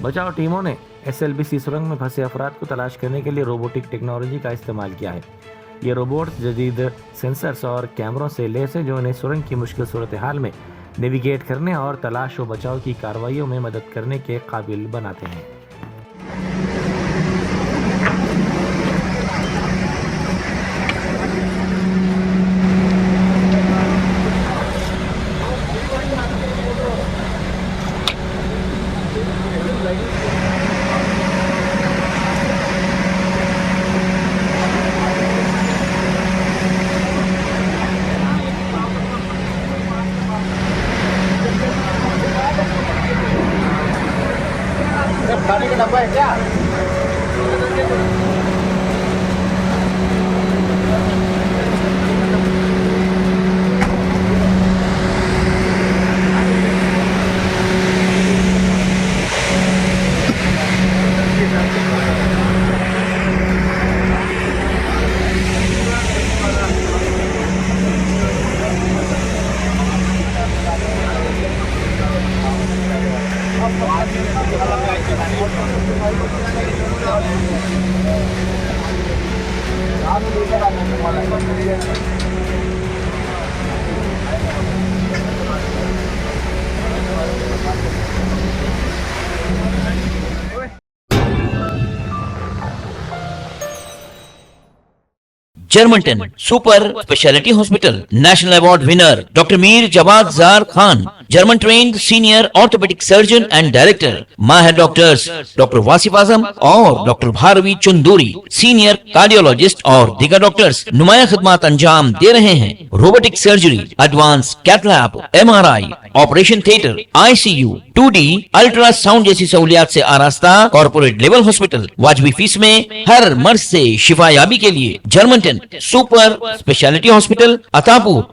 बचाव टीमों ने एसएलबीसी सुरंग में फंसे अफराद को तलाश करने के लिए रोबोटिक टेक्नोलॉजी का इस्तेमाल किया है। ये रोबोट्स जदीद सेंसर्स और कैमरों से लैस है जो इन्हें सुरंग की मुश्किल सूरत हाल में नेविगेट करने और तलाश व बचाव की कार्रवाइयों में मदद करने के काबिल बनाते हैं। खाने का डब्बा है क्या? Germanten super speciality hospital national award winner doctor Mir Jawad Jar Khan, German trained senior orthopaedic surgeon and director, माहिर डॉक्टर्स डॉक्टर वासिफ आजम और doctor Bharavi Chanduri, senior cardiologist और दीगर डॉक्टर्स नुमाया खिदमत अंजाम दे रहे हैं। Robotic surgery, advance cath lab, MRI, operation theatre, ICU, 2D ultrasound जैसी सहूलियात से आरास्ता कॉर्पोरेट लेवल हॉस्पिटल, वाजबी फीस में हर मर्ज से शिफायाबी के लिए Germanton super speciality hospital, Attapur,